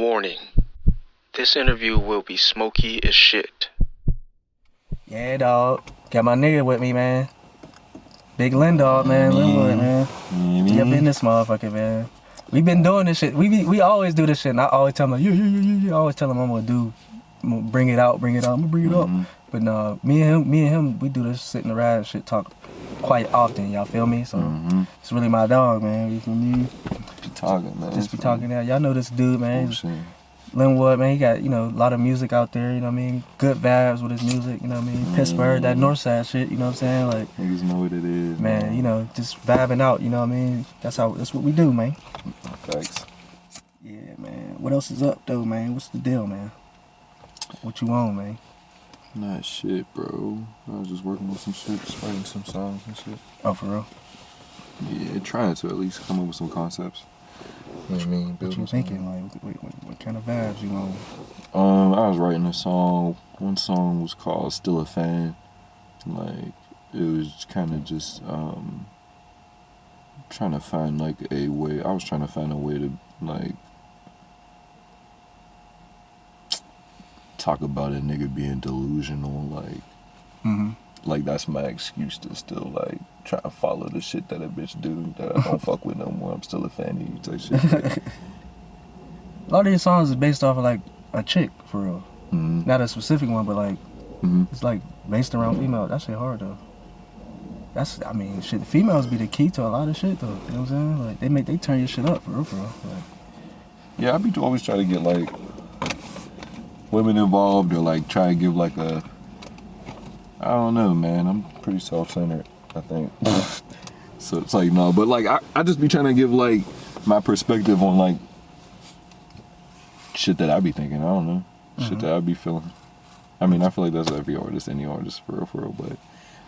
Warning. This interview will be smoky as shit. Yeah, dog. Got my nigga with me, man. Big Lin dog, man. Linwood, man. We up in this motherfucker, man. We been doing this shit. We always do this shit, and I always tell him, like, yeah. I always tell him I'm gonna bring it out. I'm gonna bring it up. But nah, me and him, we do this sit in the ride and shit, talk quite often, y'all feel me? So it's really my dog, man. You feel me? Be talking, man. Just be talking now. Y'all know this dude, man. Bullshit. Linwood, man, he got, a lot of music out there, you know what I mean? Good vibes with his music, you know what I mean? Pittsburgh, that north side shit, you know what I'm saying? Like, niggas know what it is, man. Just vibing out, you know what I mean? That's what we do, man. Facts. Yeah, man. What else is up, though, man? What's the deal, man? What you on, man? Not shit, bro. I was just working on some shit, just writing some songs and shit. Oh, for real? Yeah, trying to at least come up with some concepts. You know what I mean? What you thinking? Like, what kind of vibes you on? I was writing a song. One song was called Still a Fan. Like, it was kind of just trying to find, like, a way. I was trying to find a way to, like, talk about a nigga being delusional, like, like that's my excuse to still, like, try to follow the shit that a bitch do that I don't fuck with no more. I'm still a fan of you type shit. A lot of these songs is based off of, like, a chick, for real. Not a specific one, but, like, it's, like, based around female. That shit hard, though. Shit, the females be the key to a lot of shit, though. You know what I'm saying? Like, they turn your shit up, for real. Like, yeah, I be always trying to get, like, women involved or, like, try and give, like, I don't know, man. I'm pretty self-centered, I think. So it's like, no, but, like, I just be trying to give, like, my perspective on, like, shit that I be thinking. I don't know. Shit that I be feeling. I mean, I feel like that's every artist, any artist, for real. But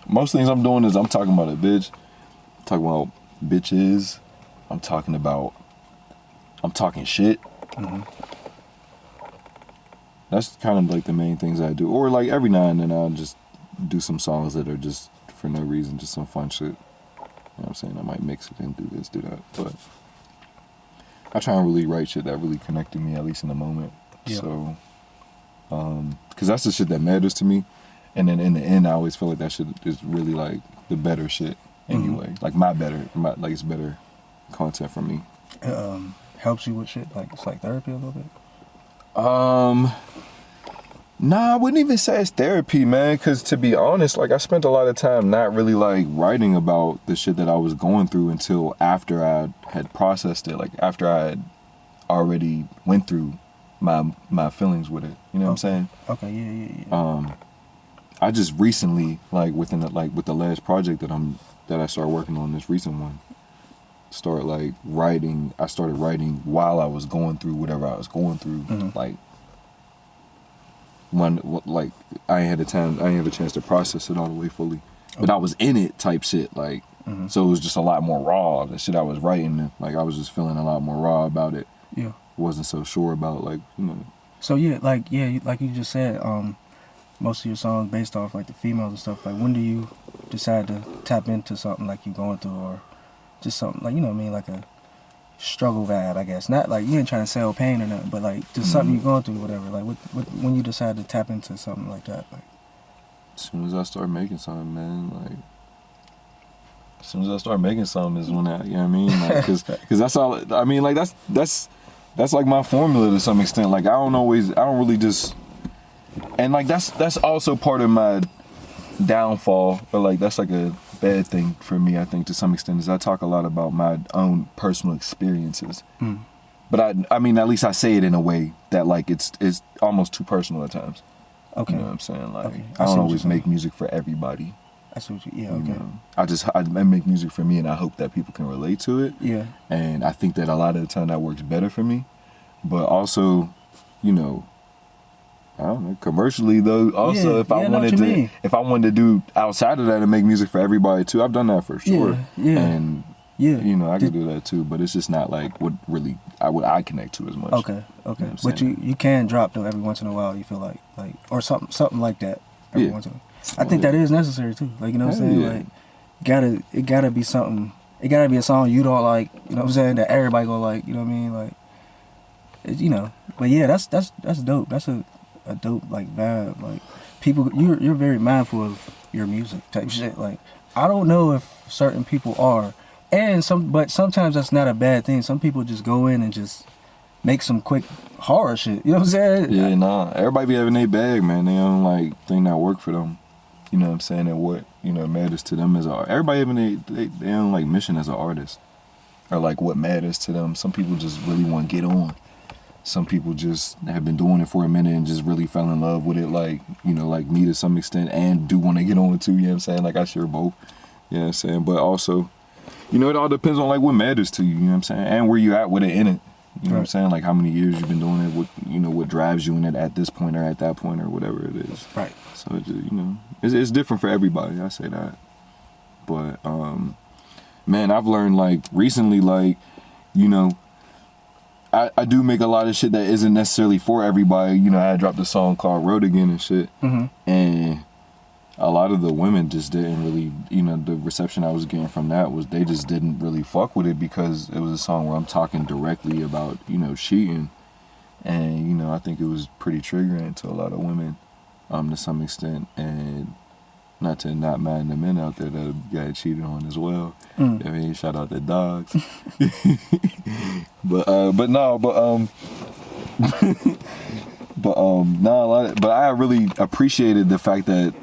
most things I'm doing is I'm talking about a bitch. I'm talking about bitches. I'm talking shit. That's kind of like the main things I do. Or like every now and then I'll just do some songs that are just for no reason, just some fun shit. You know what I'm saying? I might mix it and do this, do that. But I try and really write shit that really connected me, at least in the moment. Yeah. So, because that's the shit that matters to me. And then in the end, I always feel like that shit is really like the better shit anyway. Like like it's better content for me. Helps you with shit? Like, it's like therapy a little bit? Nah, I wouldn't even say it's therapy, man, because to be honest, like, I spent a lot of time not really, like, writing about the shit that I was going through until after I had processed it, like, after I had already went through my feelings with it, you know what I'm saying? Okay, yeah. I just recently, like, with the last project that I started working on, this recent one, I started writing while I was going through whatever I was going through, like, I ain't have a chance to process it all the way fully, but I was in it type shit, like, so it was just a lot more raw. The shit I was writing, like, I was just feeling a lot more raw about it. Yeah, wasn't so sure about, like, you know. So like you just said, most of your songs based off like the females and stuff. Like, when do you decide to tap into something like you going through, or just something like, you know what I mean, like a struggle vibe, I guess? Not like you ain't trying to sell pain or nothing, but like just something you're going through, whatever. Like, when you decide to tap into something like that, like. As soon as I start making something, man, like. As soon as I start making something is when you know what I mean, like, cause that's all. I mean, like, that's like my formula to some extent. Like, I don't really just, and like that's also part of my downfall, or like that's like a bad thing for me, I think, to some extent, is I talk a lot about my own personal experiences. But I mean, at least I say it in a way that, like, it's almost too personal at times. Okay. You know what I'm saying? Like, okay. I don't always make music for everybody. I see what you, okay. You know? I make music for me, and I hope that people can relate to it. Yeah. And I think that a lot of the time that works better for me. But also, you know, I don't know, commercially though, also, if I wanted to do outside of that and make music for everybody too, I've done that for sure. Yeah. And you know, I could do that too, but it's just not like what I connect to as much. Okay. You know, but you can drop though every once in a while, you feel like or something like that every once in a while. I think that is necessary too. Like, you know what I'm saying? Yeah. Like, it gotta be something. It gotta be a song you don't like, you know what I'm saying, that everybody gonna like, you know what I mean? Like, you know, But yeah, that's dope. That's a dope like vibe. Like people, you're very mindful of your music type shit. Like I don't know if certain people are, but sometimes that's not a bad thing. Some people just go in and just make some quick horror shit. You know what I'm saying? Yeah, nah. Everybody be having their bag, man. They don't like thing that work for them. You know what I'm saying? And what, you know, matters to them as everybody having they don't like mission as an artist. Or like what matters to them. Some people just really want to get on. Some people just have been doing it for a minute and just really fell in love with it, like, you know, like me to some extent, and do want to get on it too, you know what I'm saying? Like I share both. You know what I'm saying? But also, you know, it all depends on like what matters to you, you know what I'm saying? And where you at with it in it. You know what I'm saying? Like how many years you've been doing it, what, you know, what drives you in it at this point or at that point or whatever it is. Right. So it just, you know, it's different for everybody, I say that. But man, I've learned like recently, like, you know, I do make a lot of shit that isn't necessarily for everybody. You know, I dropped a song called Road Again and shit. Mm-hmm. And a lot of the women just didn't really, you know, the reception I was getting from that was they just didn't really fuck with it because it was a song where I'm talking directly about, you know, cheating. And, you know, I think it was pretty triggering to a lot of women to some extent. And not to not mind the men out there that got cheated on as well. I mean, shout out the dogs. but I really apprecited the fact that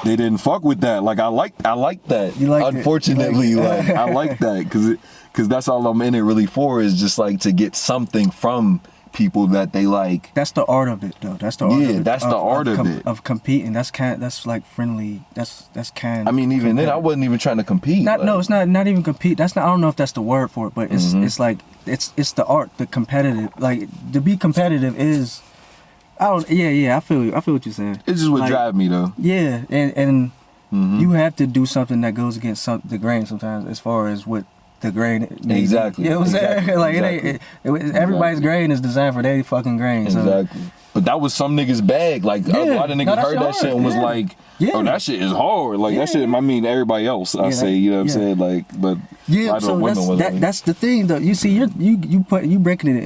they didn't fuck with that. Like I like that. You like Unfortunately, like I like that because that's all I'm in it really for, is just like to get something from people that they like. That's the art of it, though. That's the art of it. Yeah, that's the art of it. Of competing. That's like friendly. That's kind. I mean, even then, I wasn't even trying to compete. No, it's not even compete. That's not. I don't know if that's the word for it, but it's like it's the art, the competitive. Like to be competitive is. Yeah. I feel what you're saying. It's just what drives me though. Yeah, and you have to do something that goes against the grain sometimes, as far as what the grain needs. Exactly. You know what I'm saying? Like exactly. Everybody's grain is designed for their fucking grain. Exactly. So. But that was some niggas' bag. Like a lot of niggas heard that shit and was like, "Oh, that shit is hard." Like that shit. I mean, everybody else. I say, you know what I'm saying? Like, but so that's the thing though. You see, you breaking it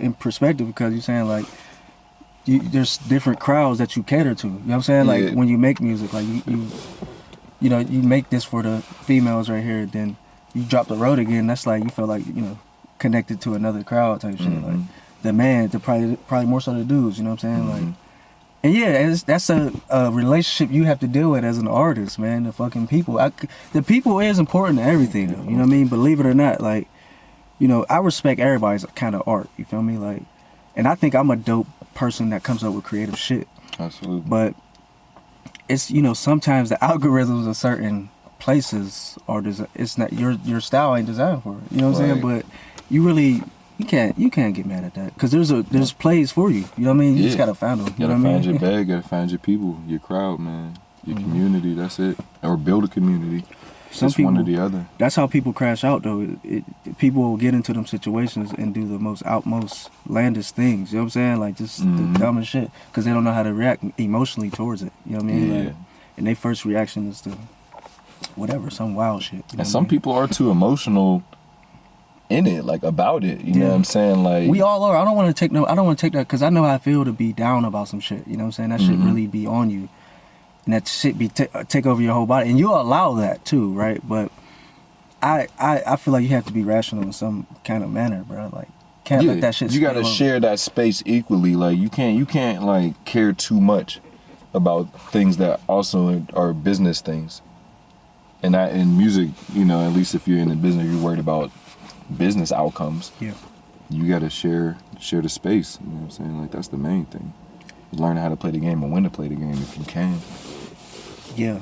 in perspective, because you're saying like. There's different crowds that you cater to. You know what I'm saying? Like when you make music, like you know, you make this for the females right here, then you drop the Road Again. That's like you feel like, you know, connected to another crowd type shit. Like the man, probably more so the dudes. You know what I'm saying? Like, and yeah, that's a relationship you have to deal with as an artist, man. The fucking people. The people is important to everything, though. You know what I mean? Believe it or not, like, you know, I respect everybody's kind of art. You feel me? Like, and I think I'm a dope person that comes up with creative shit. Absolutely. But it's, you know, sometimes the algorithms of certain places are it's not your style ain't designed for it. You know what I'm saying? But you can't get mad at that, because there's plays for you. You know what I mean? You just gotta find them. You gotta find your bag. Gotta find your people, your crowd, man, your community. That's it. Or build a community. Some it's people, one or the other. That's how people crash out, though. People will get into them situations and do the most outlandish things. You know what I'm saying? Like just the dumbest shit, because they don't know how to react emotionally towards it. You know what I mean? Yeah. Like, and their first reaction is to whatever, some wild shit. You know and some people are too emotional in it, like about it. You know what I'm saying? Like we all are. I don't want to take that, because I know how I feel to be down about some shit. You know what I'm saying? That shit really be on you. And that shit be take over your whole body, and you'll allow that too, right? But I feel like you have to be rational in some kind of manner, bro. Like, can't let that shit. You gotta share that space equally. Like you can't like care too much about things that also are business things. And that in music, you know, at least if you're in the business, you're worried about business outcomes. Yeah. You gotta share the space. You know what I'm saying? Like that's the main thing. Learn how to play the game and when to play the game if you can. Yeah,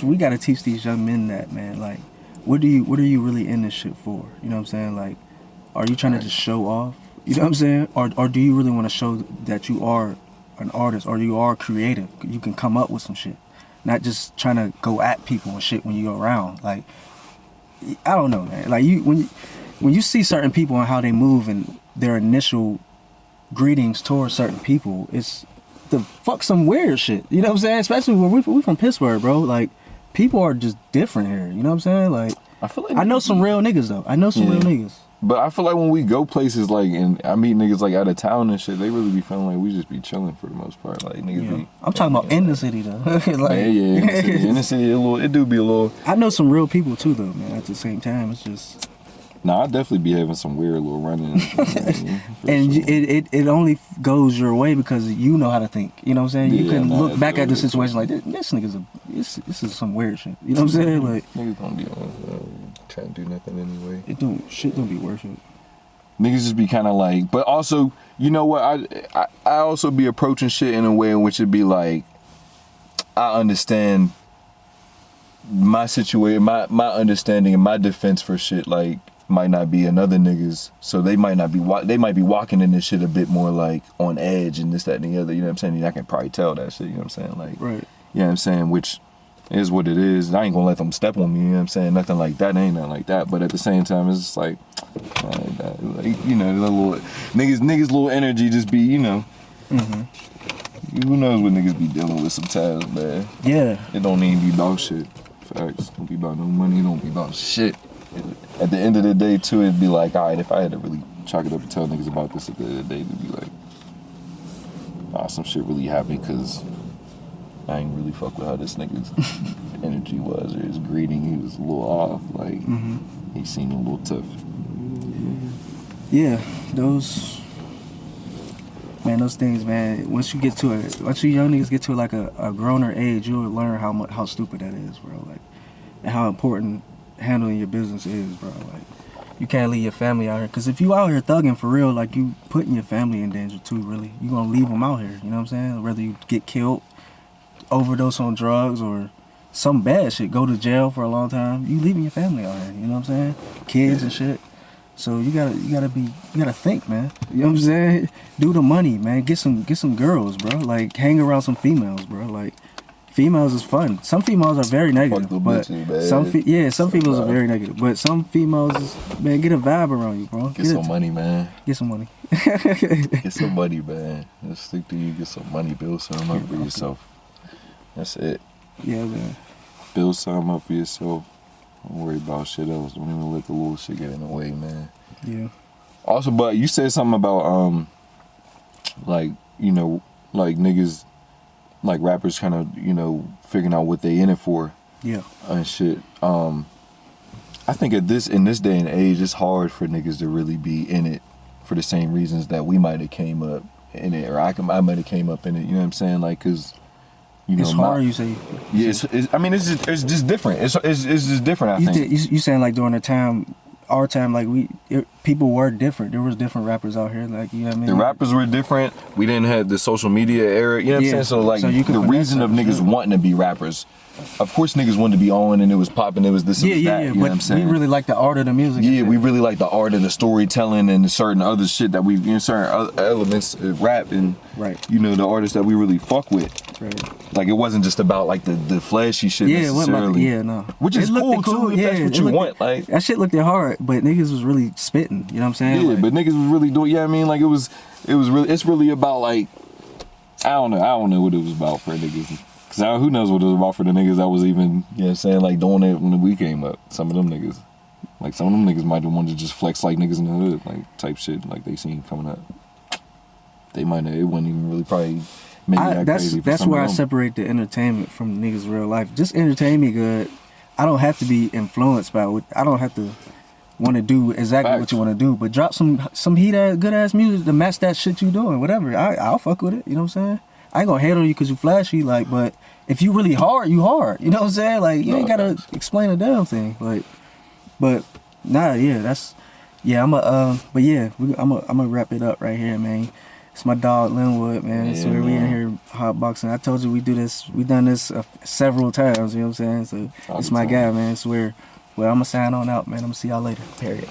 we gotta teach these young men that, man. Like, what are you really in this shit for? You know what I'm saying? Like, are you trying to just show off? You know what I'm saying? Or do you really want to show that you are an artist, or you are creative? You can come up with some shit, not just trying to go at people and shit when you go around. Like, I don't know, man. Like when you see certain people and how they move and their initial greetings towards certain people, it's the fuck some weird shit. You know what I'm saying? Especially when we from Pittsburgh, bro. Like, people are just different here. You know what I'm saying? Like, I feel like I know some real niggas though. I know some real niggas. But I feel like when we go places like, and I meet niggas like out of town and shit, they really be feeling like we just be chilling for the most part. Like niggas be. I'm talking about in the city though. Like, in the city, it do be a little. I know some real people too though, man. At the same time, it's just. Nah, I definitely be having some weird little run-ins. And sure. it only goes your way because you know how to think. You know what I'm saying? You can look back at the situation like this nigga's this is some weird shit. You know what I'm saying? Like niggas don't be on trying to do nothing anyway. Shit don't be worth it. Niggas just be kind of like, but also, you know what? I also be approaching shit in a way in which it be like, I understand my situation, my understanding and my defense for shit like might not be another niggas, so they might be walking in this shit a bit more like on edge and this, that, and the other. You know what I'm saying? And I can probably tell that shit. You know what I'm saying? Like, right. You know what I'm saying? Which is what it is. I ain't gonna let them step on me. You know what I'm saying? Nothing like that. Ain't nothing like that. But at the same time, it's just like you know, the little niggas little energy just be, you know. Mm-hmm. Who knows what niggas be dealing with sometimes, man. Yeah. It don't even be about shit. Facts. Don't be about no money. It don't be about shit. At the end of the day, too, it'd be like, all right, if I had to really chalk it up and tell niggas about this at the end of the day, it'd be like, nah, some shit really happened because I ain't really fuck with how this nigga's energy was or his greeting. He was a little off. Like, he seemed a little tough. Yeah, those things, man. Once you young niggas get to like a growner age, you'll learn how stupid that is, bro. Like, and how important handling your business is, bro. Like, you can't leave your family out here, because if you out here thugging for real, like, you putting your family in danger too, really. You gonna leave them out here, you know what I'm saying? Whether you get killed, overdose on drugs, or some bad shit, go to jail for a long time, you leaving your family out here, you know what I'm saying? Kids and shit. So you gotta think, man. You know what I'm saying? Do the money, man. Get some girls, bro. Like, hang around some females, bro. Like, females is fun. Some females are very negative, but some females are very negative. But some females is, man, get a vibe around you, bro. Get some money, man. Get some money. Get some money, man. Just stick to you. Get some money. Build something up for yourself. That's it. Yeah, man. Build something up for yourself. Don't worry about shit else. Don't even let the little shit get in the way, man. Yeah. Also, but you said something about like, you know, like niggas, like rappers kind of, you know, figuring out what they in it for. Yeah. And shit. I think in this day and age, it's hard for niggas to really be in it for the same reasons that we might have came up in it, or I might have came up in it. You know what I'm saying? Like, cause you know, it's hard. You say? Yeah. I mean, it's just different. It's just different. I think. You saying like during the time. Our time, like people were different. There was different rappers out here, like, you know what I mean. The rappers were different. We didn't have the social media era. You know what I'm saying? So like, the reason of niggas wanting to be rappers, of course, niggas wanted to be on, and it was popping. It was this and that. You know what I'm saying? We really like the art of the music. Yeah, we really like the art of the storytelling and certain other shit that we, certain other elements of rap and you know, the artists that we really fuck with. Right. Like, it wasn't just about like the flashy shit necessarily. Which is cool too, if that's what you want. Like, that shit looked hard, but niggas was really spitting. You know what I'm saying? Yeah, like, but niggas was really doing. Yeah, I mean, like, it's really about, like, I don't know what it was about for niggas. Cause who knows what it was about for the niggas that was even, you know what I'm saying, like, doing it when we came up. Some of them niggas. Like, some of them niggas might have wanted to just flex like niggas in the hood, like, type shit, like they seen coming up. They might have, it wasn't even really probably maybe that crazy for That's some where of I them. Separate the entertainment from niggas' real life. Just entertain me good. I don't have to be influenced by what, I don't have to want to do exactly what you want to do, but drop some heat ass, good ass music to match that shit you doing, whatever. I'll fuck with it, you know what I'm saying? I ain't gonna hate on you because you flashy, like, but if you really hard, you hard. You know what I'm saying? Like, you ain't gotta explain a damn thing. Like, but nah, yeah, that's, yeah, I'm gonna wrap it up right here, man. It's my dog Linwood, man. It's where we in here hotboxing. I told you we done this several times, you know what I'm saying? So it's my guy, man. It's where, well, I'm gonna sign on out, man. I'm gonna see y'all later. Period.